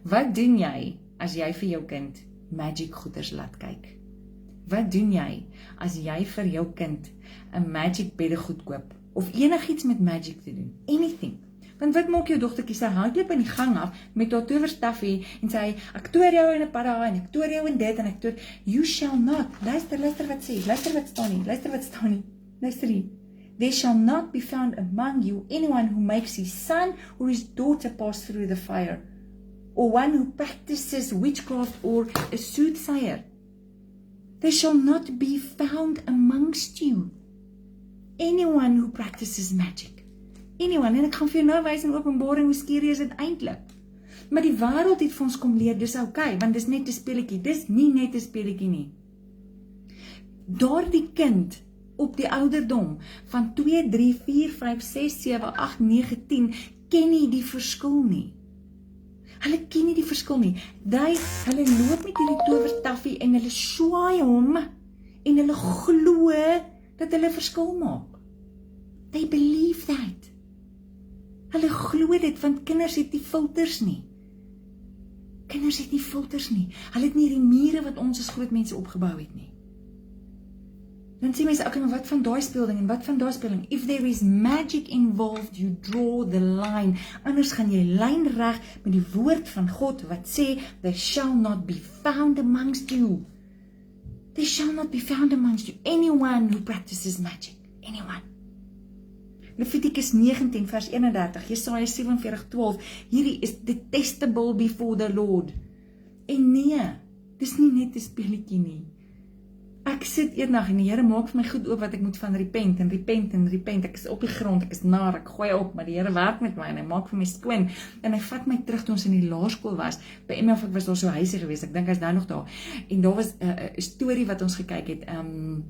Wat doen jy as jy vir jou kind magic goeders laat kyk? Wat doen jy as jy vir jou kind 'n magic beddegoed koop? Of enigiets met magic te doen? Anything. Want wat maak jou dogtertjie? Sy hardloop in die gang af met haar towerstafie en sê, ek toer jou in 'n padda en ek toer jou in dit en ek toer. You shall not. Luister wat sê. Luister wat staan nie. Luister hier. There shall not be found among you anyone who makes his son or his daughter pass through the fire, or one who practices witchcraft or a soothsayer. There shall not be found amongst you anyone who practices magic. Anyone, en ek gaan vir jou nou wys in Openbaring hoe skerie is dit eintlik. Maar die wêreld het vir ons kom leer, dis okay, want dis net 'n speletjie. Dis nie net 'n speletjie nie. Daardie kind op die ouderdom van 2, 3, 4, 5, 6, 7, 8, 9, 10 ken nie die verskil nie. Hulle ken nie die verskil nie. Hulle loop met hierdie towerstafie en hulle swaai hom en hulle glo dat hulle verskil maak. They believe that. Hulle glo dit, want kinders het nie filters nie. Hulle het nie die mure wat ons as groot mense opgebou het nie. Dan sê mense, okay, maar wat van daai speelding en wat van daai speelding? If there is magic involved, you draw the line. Anders gaan jy lynreg met die woord van God wat sê, they shall not be found amongst you. They shall not be found amongst you. Anyone who practices magic. Anyone. Levitikus 19 vers 31, Jesaja 47:12, hierdie is detestable before the Lord. En nee, dis nie net 'n speletjie nie. Ek sit eendag en die Here maak vir my goed oop wat ek moet van repent en repent en repent. Ek is op die grond, ek is naar, ek gooi op, maar die Here werk met my en hy maak vir my skoon en hy vat my terug toe ons in die laerskool was. By Emma of ek was daar so huisie geweest. Ek dink hy's nou nog daar. En daar was 'n storie wat ons gekyk het,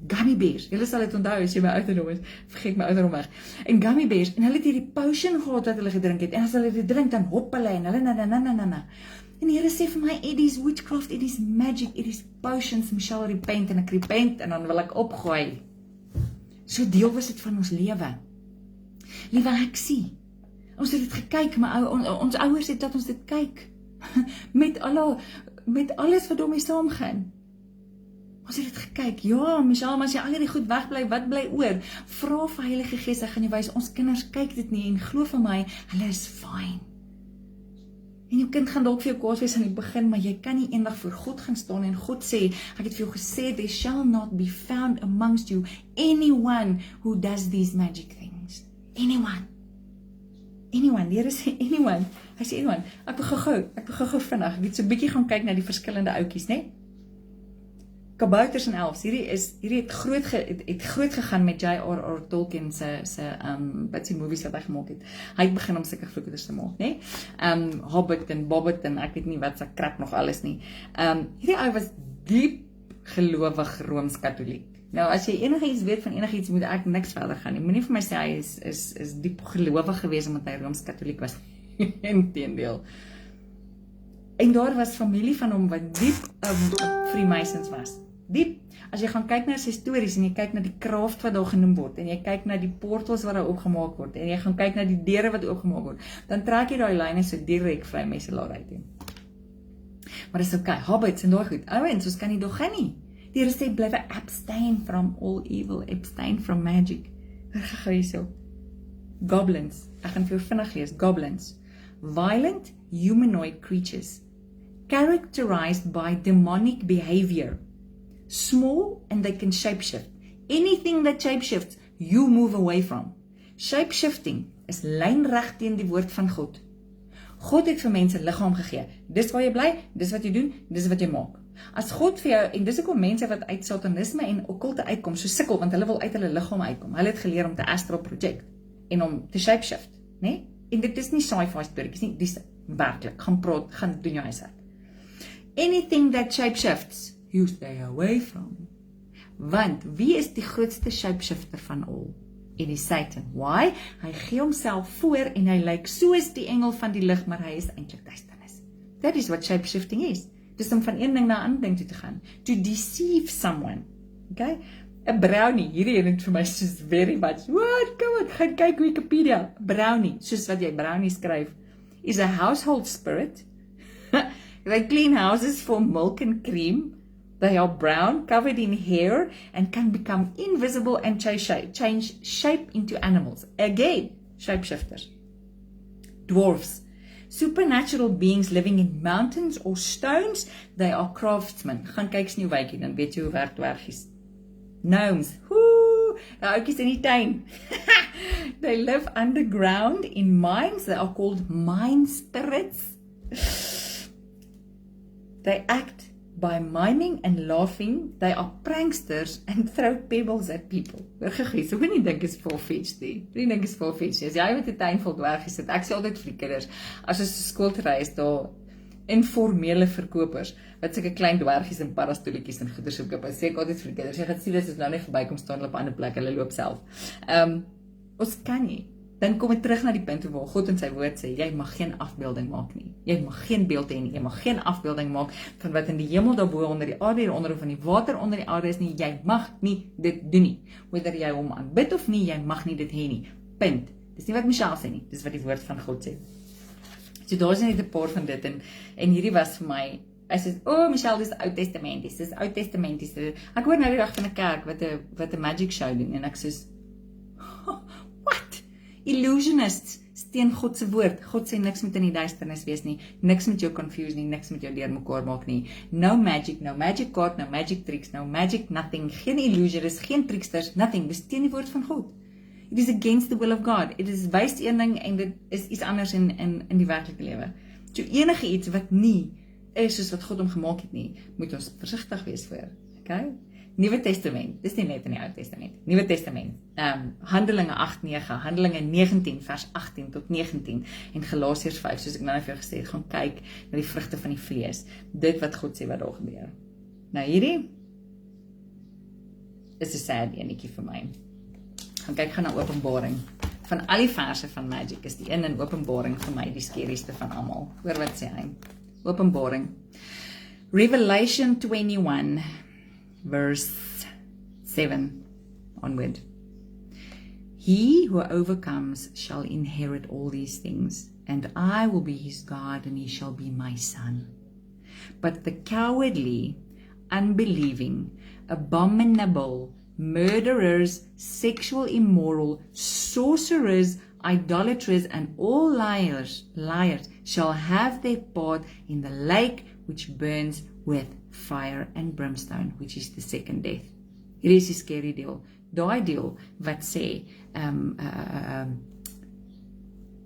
Gummy Bears. Julle sal dit onthou as jy my ouderdom is. Vergeet my ouderdom weg. En Gummy Bears en hulle het hierdie potion gehad wat hulle gedrink het. En as hulle dit drink dan hop hulle en hulle na. En die Here sê vir my, it is witchcraft, it is magic, it is potions, Michelle repent en ek repent en dan wil ek opgooi. So deel was dit van ons lewe. Liewe Heksie, ons het dit gekyk, maar ons ouers het dat ons dit kyk. met alles wat daarmee saamgaan. Ons het dit gekyk, ja, Michelle, maar as jy al hierdie goed wegbly, wat bly oor? Vra vir Heilige Gees, ek gaan jou wys, ons kinders kyk dit nie en glo vir my, hulle is fine. En jou kind gaan dalk vir jou kwaad wees aan die begin, maar jy kan nie eendag voor God gaan staan en God sê, ek het vir jou gesê, there shall not be found amongst you anyone who does these magic things. Anyone, die Here sê anyone, hy sê anyone, ek wil gou vinnig, ek het so 'n bietjie gaan kyk na die verskillende ouetjies, né? Kabouters en elfs, hierdie het groot gegaan met J.R.R. Tolkien se Bitsy movies wat hy gemaak het. Hy het begin om sulke vloekers te maak, né? Hobbit en Bobbit en ek weet nie wat se krap nog alles nie. Hierdie ou was diep gelowig Rooms-Katoliek. Nou as jy enigiets weet van enigiets, moet ek niks verder gaan nie. Moenie vir my sê hy is diep gelowig geweest omdat hy Rooms-Katoliek was. Inteendeel. En daar was familie van hom wat diep Freemasons was. Diep. As jy gaan kyk na sy stories en jy kyk na die craft wat daar genoem word en jy kyk na die portals wat daar opgemaak word en jy gaan kyk na die deure wat opgemaak word, dan trek jy daai lyne so direk Vrymeiselaar uit. Maar dis okay, hobbits en daai goed. Ouens, ons kan nie daar gaan nie. Die Here sê bly abstain from all evil, abstain from magic. Gou hierso. Goblins. Ek gaan vir jou vinnig lees. Goblins. Violent humanoid creatures characterized by demonic behavior. Small and they can shapeshift. Anything that shapeshifts, you move away from. Shapeshifting is lynreg teen die woord van God. God het vir mense liggaam gegee. Dis waar jy bly, dis wat jy doen, dis wat jy maak. As God vir jou, en dis hoekom mense wat uit satanisme en okkulte uitkom, so sukkel, want hulle wil uit hulle liggaam uitkom. Hulle het geleer om te astral project en om te shapeshift, né? En dit is nie sci-fi storieetjies nie, dis werklik. Gaan praat, gaan doen jou huiswerk. Anything that shapeshifts, you stay away from. Want wie is die grootste shapeshifter van al? It is Satan. Why? Hy gee homself voor en hy lyk soos die engel van die lig, maar hy is eintlik duisternis. That is what shapeshifting is. Dis om van een ding na 'n ander ding toe te gaan. To deceive someone. Okay? 'n Brownie, hierdie het vir my soos very much. What? Come on, gaan kyk Wikipedia. Brownie, soos wat jy brownie skryf, is a household spirit. They clean houses for milk and cream. They are brown, covered in hair, and can become invisible and change shape into animals. Again, shapeshifters. Dwarfs. Supernatural beings living in mountains or stones. They are craftsmen. Gaan kyk Sneeuwwitjie, dan weet jy hoe werk dwergies. Gnomes. Woe! Nou, ouetjies in die tuin. They live underground in mines. They are called mine spirits. They act by miming and laughing. They are pranksters and throw pebbles at people. So ek nie dink is far-fetched nie. Ek dink is far-fetched. As jy met 'n tuin vol dwergies sit, ek sê altyd vir die kinders, as ons skool toe ry, is daar informele verkopers wat sulke klein dwergies en parastoletjies en goeders verkoop. Sê ek altyd vir die kinders, jy gaan sien as ons nou net verbykom staan hulle op 'n ander plek, hulle loop self. Ons kan nie. Dan kom ek terug na die punt waar God in sy woord sê, jy mag geen afbeelding maak nie. Jy mag geen beeld hê nie. Jy mag geen afbeelding maak van wat in die hemel daarbo onder die aarde hieronder of van die water onder die aarde is nie. Jy mag nie dit doen nie. Whether jy hom aanbid of nie, jy mag nie dit hê nie. Punt. Dis nie wat Michelle sê nie. Dis wat die woord van God sê. So daar is net 'n paar van dit en hierdie was vir my. Hy sê, Michelle, dis Ou Testamenties. Dis Ou Testamenties. Ek hoor nou die dag van 'n kerk wat 'n magic show doen en ek sê, what? Illusionists steen God se woord. God sê niks moet in die duisternis wees nie, niks moet jou confuse nie, niks moet jou deurmekaar maak nie. No magic card, no magic tricks, no magic nothing, geen illusionists, geen tricksters, nothing. Dis teen die woord van God. It is against the will of God. It is wys een ding en dit is iets anders in die werklike lewe. So enige iets wat nie is soos wat God hom gemaak het nie, moet ons versigtig wees voor. Okay? Nuwe Testament, dis nie net in die Ou Testament, Nuwe Testament, Handelinge 8:9, Handelinge 19 vers 18 tot 19 en Galasiërs 5, soos ek nou vir jou gesê het, gaan kyk na die vrugte van die vlees, dit wat God sê wat daar gebeur. Nou hierdie is 'n sad enetjie vir my. Gaan kyk gaan na Openbaring. Van al die verse van Magic is die een in Openbaring vir my die skerieste van almal. Hoor wat sê hy? Openbaring. Revelation 21 verse 7 onward. He who overcomes shall inherit all these things, and I will be his God, and he shall be my son. But the cowardly, unbelieving, abominable, murderers, sexual immoral, sorcerers, idolaters, and all liars shall have their part in the lake which burns with fire and brimstone, which is the second death. Hier is die scary deel. Daai deel wat sê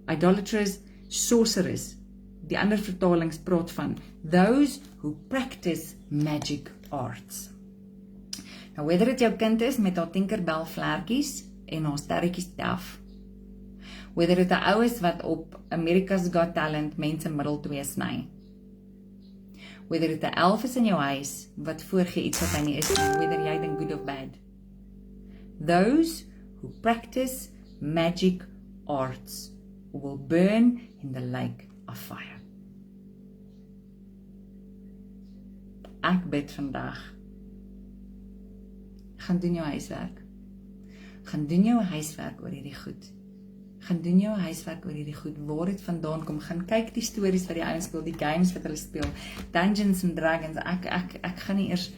idolaters, sorcerers, die ander vertalings praat van those who practice magic arts. Nou, whether dit jou kind is met haar Tinkerbell vlerkies en haar sterretjies taf, whether dit 'n ou is wat op America's Got Talent mense middel 2 sny, whether dit 'n elf is in jou huis wat voorgee iets wat hy nie is, whether jy dink good of bad, those who practice magic arts will burn in the lake of fire. Ek bid vandag, gaan doen jou huiswerk. Gaan doen jou huiswerk oor hierdie goed. Gaan doen jou huiswerk oor hierdie goed. Waar dit vandaan kom. Gaan kyk die stories wat die ouens speel, die games wat hulle speel. Dungeons and Dragons. Ek gaan nie eers,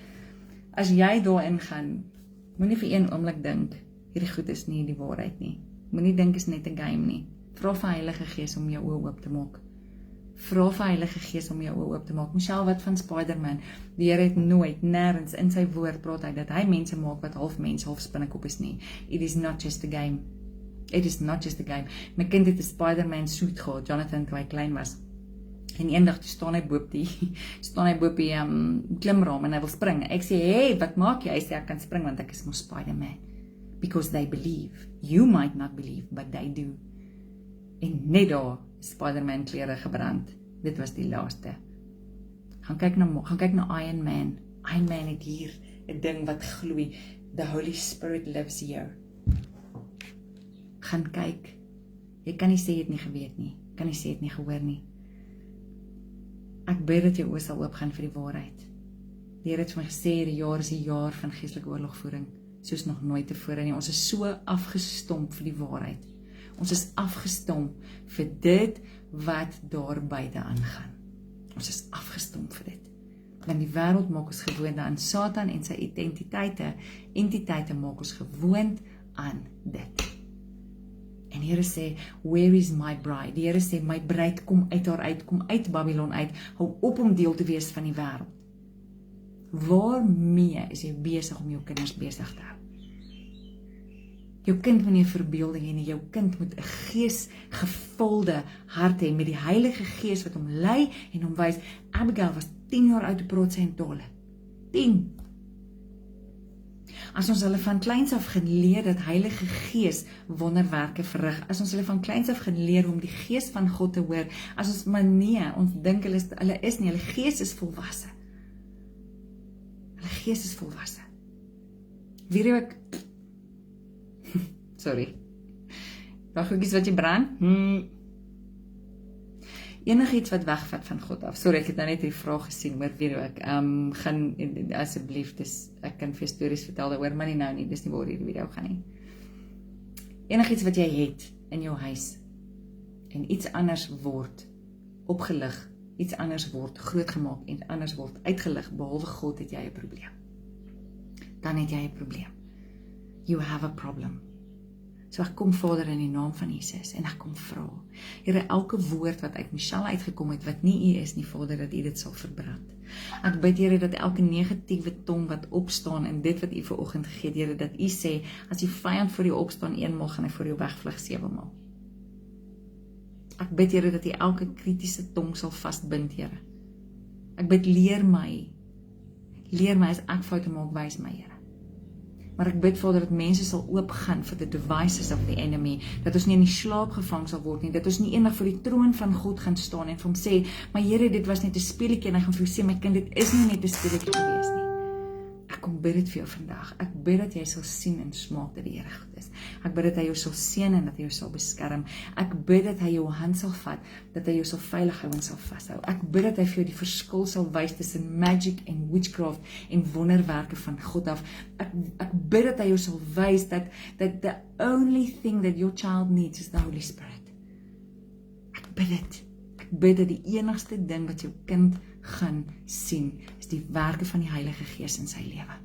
as jy daarin gaan, moenie vir een oomblik dink, hierdie goed is nie die waarheid nie. Moenie dink is net 'n game nie. Vra vir Heilige Gees om jou oë oop te maak. Vra vir Heilige Gees om jou oë oop te maak. Michelle, wat van Spider-Man? Die Here het nooit, nêrens in sy woord praat hy dat hy mense maak wat half mens, half spinnekop is nie. It is not just a game. It is not just a game. My kind het 'n Spider-Man suit gehad, Jonathan, toe hy klein was. En eendag toe staan hy boop die klimraam en hy wil spring. Ek sê, hey, wat maak jy? Hy sê, ek kan spring want ek is mos Spider-Man. Because they believe. You might not believe, but they do. En net daar Spider-Man klere gebrand. Dit was die laaste. Gaan kyk na Iron Man. Iron Man het hier 'n ding wat gloei. The Holy Spirit lives here. Gaan kyk. Jy kan nie sê jy het nie geweet nie. Kan nie sê jy het nie gehoor nie. Ek bid dat jou oë sal oopgaan vir die waarheid. Die Here het vir my gesê, die jaar is 'n jaar van geestelike oorlogvoering, soos nog nooit tevore nie. Ons is so afgestomp vir die waarheid. Ons is afgestomp vir dit wat daar buite aangaan. Ons is afgestomp vir dit. Want die wêreld maak ons gewoond aan Satan en sy entiteite maak ons gewoond aan dit. En die Here sê, where is my bride? Die Here sê, my bruid kom uit haar uit, kom uit Babylon uit, hou op om deel te wees van die wêreld. Waarmee is jy besig om jou kinders besig te hou? Jou kind moet nie 'n verbeelding hê nie, jou kind moet 'n geesgevulde hart hê met die Heilige Gees wat hom lei en hom wys. Abigail was 10 jaar oud toe praat sy in tale. 10. As ons hulle van kleins af geleer dat Heilige Gees wonderwerke verrig, as ons hulle van kleins af geleer om die Gees van God te hoor, as ons maar nee, ons dink hulle is nie, hulle gees is volwasse. Hulle gees is volwasse. Weet jy ek sorry. Daar goedjies wat jy brand? Enigiets wat wegvat van God af. Sorry, ek het nou net die vraag gesien, maar weet ek, gaan asseblief, ek kan vir stories vertel daaroor, maar nie nou nie, dis nie waar hierdie video gaan nie. Enigiets wat jy het in jou huis, en iets anders word opgelig, iets anders word grootgemaak, en anders word uitgelig, behalwe God, het jy 'n probleem. Dan het jy 'n probleem. You have a problem. So ek kom Vader in die naam van Jesus en ek kom vra, Here, elke woord wat uit Michelle uitgekom het, wat nie U is nie, Vader, dat U dit sal verbrand. Ek bid, Here, dat elke negatiewe tong wat opstaan en dit wat U vanoggend gegee het, Here, dat U sê, as die vyand voor U opstaan 1 maal, gaan hy voor U wegvlug 7 maal. Ek bid, Here, dat U elke kritiese tong sal vasbind, Here. Ek bid, leer my as ek foute maak, wys my, Here. Maar ek bid, Vader, dat mense sal oopgaan vir the devices of the enemy, dat ons nie in die slaap gevang sal word nie, dat ons nie eendag voor die troon van God gaan staan en vir hom sê, maar Here, dit was net 'n speletjie, en hy gaan vir jou sê, my kind, dit is nie net 'n speletjie gewees nie. Ek kom bid dit vir jou vandag. Ek bid dat jy sal sien en smaak dat die Here goed is. Ek bid dat hy jou sal seën en dat hy jou sal beskerm. Ek bid dat hy jou hand sal vat, dat hy jou sal veilig hou en sal vashou. Ek bid dat hy vir jou die verskil sal wys tussen magic en witchcraft en wonderwerke van God af. Ek bid dat hy jou sal wys dat the only thing that your child needs is the Holy Spirit. Ek bid dit. Ek bid dat die enigste ding wat jou kind gaan sien, is die werke van die Heilige Gees in sy lewe.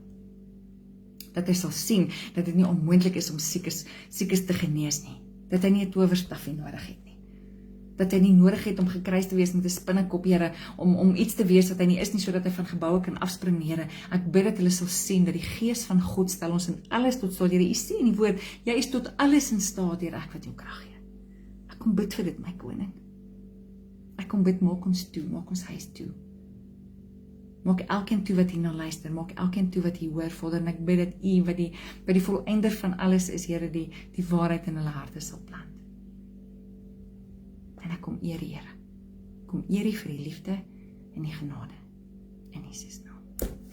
Dat hy sal sien, dat dit nie onmoontlik is om siekes te genees nie. Dat hy nie 'n towerstafie nodig het nie. Dat hy nie nodig het om gekruis te wees met 'n spinnekop, Here, om iets te wees wat hy nie is nie, sodat hy van geboue kan afspring, Here. Ek bid dat hulle sal sien, dat die Gees van God stel ons in alles tot staat, Here. U sê in die woord, jy is tot alles in staat, Here, ek wat jou krag gee. Ek kom bid vir dit, my koning. Ek kom bid, maak ons toe, maak ons huis toe. Maak elkeen toe wat hier na luister, maak elkeen toe wat hier hoor, Vader, en ek bid dat U, wat die volleinder van alles is, Here, die waarheid in hulle harte sal plant. En ek kom eer, Here. Kom eer U vir die liefde en die genade. In Jesus naam.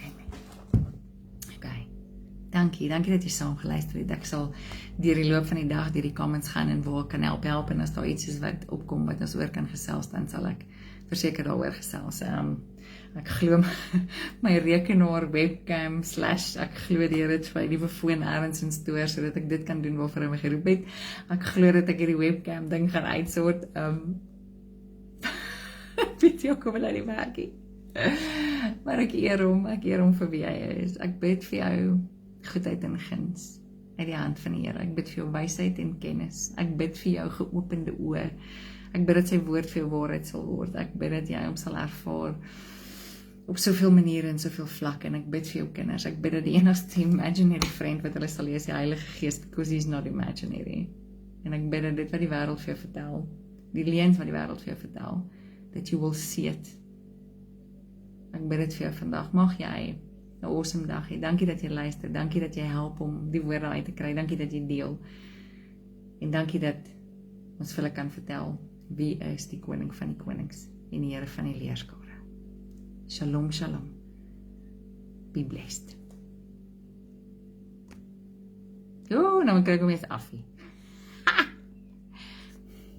Amen. Okay. Dankie dat jy saam geluister het. Ek sal deur die loop van die dag deur die comments gaan en waar ek kan help, en as daar iets is wat opkom wat ons oor kan gesels, dan sal ek verseker daaroor gesels. Ek glo my rekenaar webcam / ek glo die Here het vir my nuwe foon ergens instoor sodat ek dit kan doen waarvoor hy my geroep het. Ek glo dat ek hierdie webcam ding gaan uitsort. Weet jy ook hoe hy werk? Maar ek eer hom vir wie hy is. Ek bid vir jou goedheid en guns uit die hand van die Here. Ek bid vir jou wysheid en kennis. Ek bid vir jou geopende oë. Ek bid dat sy woord vir jou waarheid sal word. Ek bid dat jy hom sal ervaar op soveel maniere en soveel vlakke, en ek bid vir jou kinders. Ek bid dat die enigste imaginary friend wat hulle sal hê is die Heilige Gees, because he's not imaginary. En ek bid dat dit wat die wêreld vir jou vertel, die leuns wat die wêreld vir jou vertel, that you will see it. Ek bid dit vir jou vandag. Mag jy 'n awesome dag hê. Dankie dat jy luister. Dankie dat jy help om die woorde uit te kry. Dankie dat jy deel. En dankie dat ons vir hulle kan vertel wie is die koning van die konings en die Here van die leerskare. Shalom, shalom. Be blessed. Nou kry ek hom eers af.